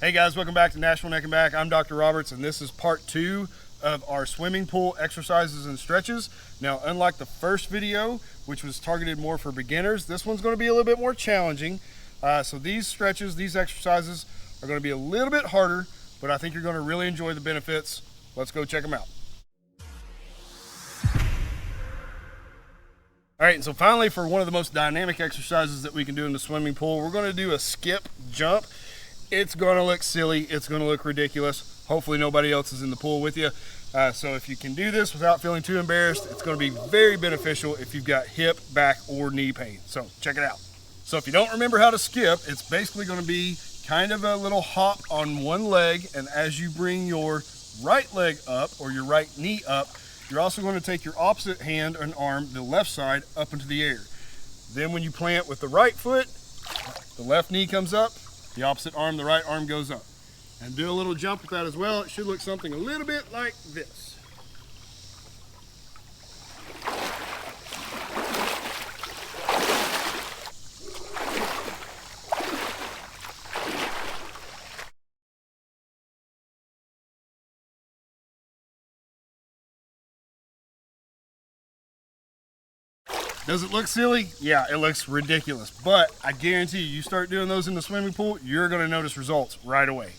Hey guys, welcome back to Nashville Neck and Back. I'm Dr. Roberts, and this is part 2 of our swimming pool exercises and stretches. Now, unlike the first video, which was targeted more for beginners, this one's going to be a little bit more challenging. So these stretches, these exercises are going to be a little bit harder, but I think you're going to really enjoy the benefits. Let's go check them out. All right, and so finally, for one of the most dynamic exercises that we can do in the swimming pool, we're going to do a skip jump. It's going to look silly. It's going to look ridiculous. Hopefully nobody else is in the pool with you. So if you can do this without feeling too embarrassed, it's going to be very beneficial if you've got hip, back, or knee pain. So check it out. So if you don't remember how to skip, it's basically going to be kind of a little hop on one leg. And as you bring your right leg up or your right knee up, you're also going to take your opposite hand and arm, the left side, up into the air. Then when you plant with the right foot, the left knee comes up, the opposite arm, the right arm goes up. And do a little jump with that as well. It should look something a little bit like this. Does it look silly? Yeah, it looks ridiculous, but I guarantee you start doing those in the swimming pool, you're gonna notice results right away.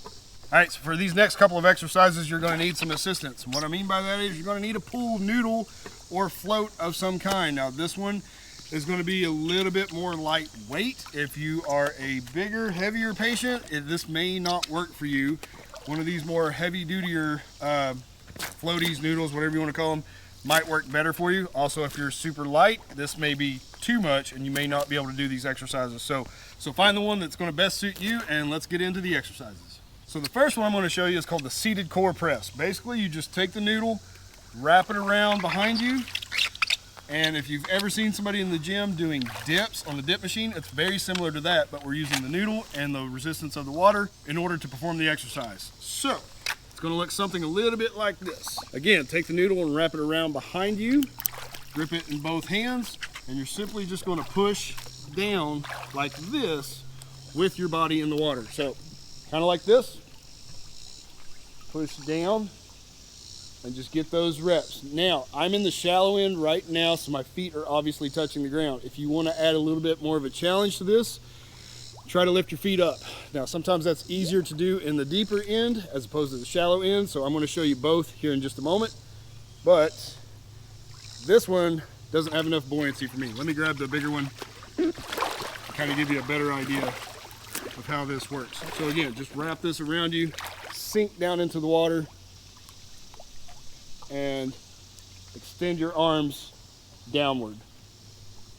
All right, so for these next couple of exercises, you're gonna need some assistance. And what I mean by that is you're gonna need a pool noodle or float of some kind. Now this one is gonna be a little bit more lightweight. If you are a bigger, heavier patient, this may not work for you. One of these more heavy dutier floaties, noodles, whatever you wanna call them, might work better for you. Also, if you're super light, this may be too much and you may not be able to do these exercises. So find the one that's going to best suit you, and let's get into the exercises. So the first one I'm going to show you is called the seated core press. Basically, you just take the noodle, wrap it around behind you, and if you've ever seen somebody in the gym doing dips on the dip machine, it's very similar to that, but we're using the noodle and the resistance of the water in order to perform the exercise. So it's going to look something a little bit like this. Again, take the noodle and wrap it around behind you, grip it in both hands, and you're simply just going to push down like this with your body in the water. So kind of like this, push down and just get those reps. Now, I'm in the shallow end right now, so my feet are obviously touching the ground. If you want to add a little bit more of a challenge to this, try to lift your feet up. Now, sometimes that's easier to do in the deeper end as opposed to the shallow end, so I'm going to show you both here in just a moment. But this one doesn't have enough buoyancy for me. Let me grab the bigger one and kind of give you a better idea of how this works. So again, just wrap this around you, sink down into the water, and extend your arms downward.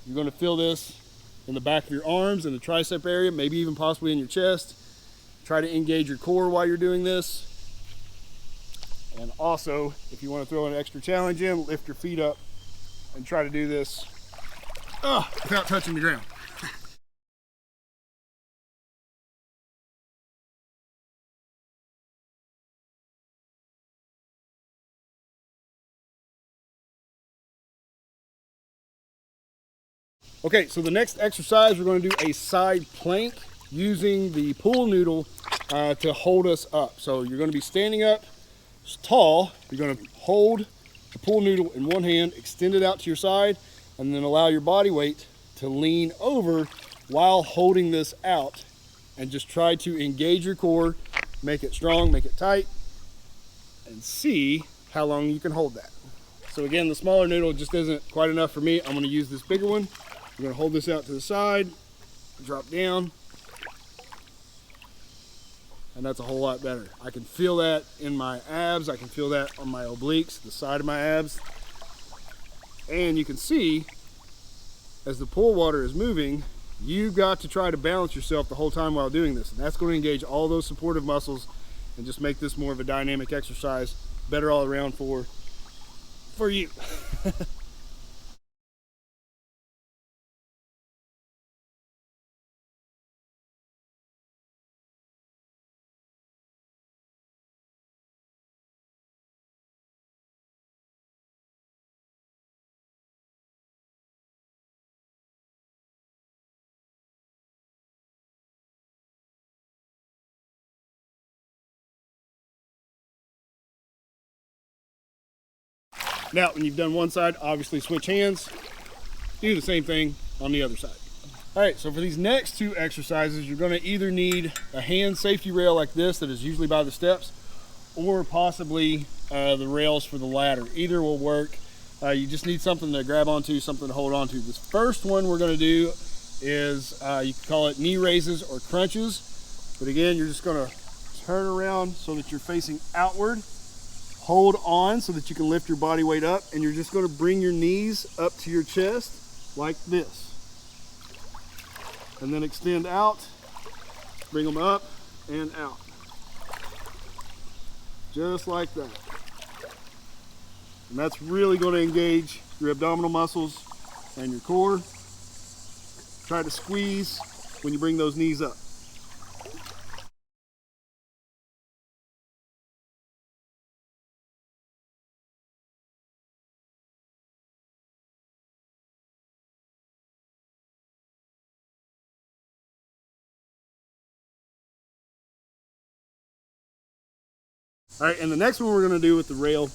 You're going to feel this in the back of your arms, in the tricep area, maybe even possibly in your chest. Try to engage your core while you're doing this. And also, if you want to throw an extra challenge in, lift your feet up and try to do this without touching the ground. Okay, so the next exercise, we're going to do a side plank using the pool noodle to hold us up. So you're going to be standing up tall. You're going to hold the pool noodle in one hand, extend it out to your side, and then allow your body weight to lean over while holding this out. And just try to engage your core, make it strong, make it tight, and see how long you can hold that. So again, the smaller noodle just isn't quite enough for me. I'm going to use this bigger one. I'm going to hold this out to the side, drop down, and that's a whole lot better. I can feel that in my abs. I can feel that on my obliques, the side of my abs. And you can see, as the pool water is moving, you got to try to balance yourself the whole time while doing this. And that's going to engage all those supportive muscles and just make this more of a dynamic exercise, better all around for you. Now, when you've done one side, obviously switch hands. Do the same thing on the other side. All right, so for these next two exercises, you're gonna either need a hand safety rail like this that is usually by the steps, or possibly the rails for the ladder. Either will work. You just need something to grab onto, something to hold onto. This first one we're gonna do is, you can call it knee raises or crunches. But again, you're just gonna turn around so that you're facing outward. Hold on so that you can lift your body weight up, and you're just gonna bring your knees up to your chest like this. And then extend out, bring them up and out. Just like that. And that's really going to engage your abdominal muscles and your core. Try to squeeze when you bring those knees up. All right, and the next one we're going to do with the rail,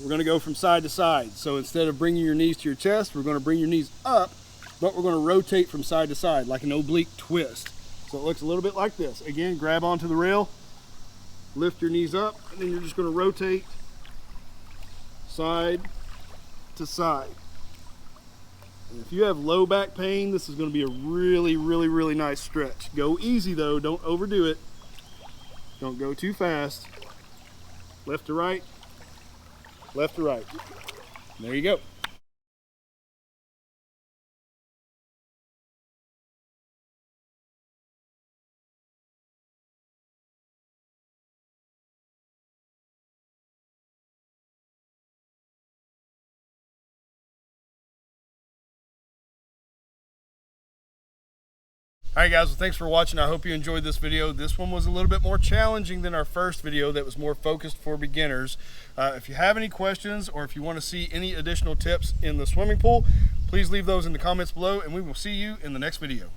we're going to go from side to side. So instead of bringing your knees to your chest, we're going to bring your knees up, but we're going to rotate from side to side like an oblique twist. So it looks a little bit like this. Again, grab onto the rail, lift your knees up, and then you're just going to rotate side to side. And if you have low back pain, this is going to be a really nice stretch. Go easy though, don't overdo it. Don't go too fast. Left to right, left to right. There you go. All right guys, well, thanks for watching. I hope you enjoyed this video. This one was a little bit more challenging than our first video that was more focused for beginners. If you have any questions or if you want to see any additional tips in the swimming pool, please leave those in the comments below, and we will see you in the next video.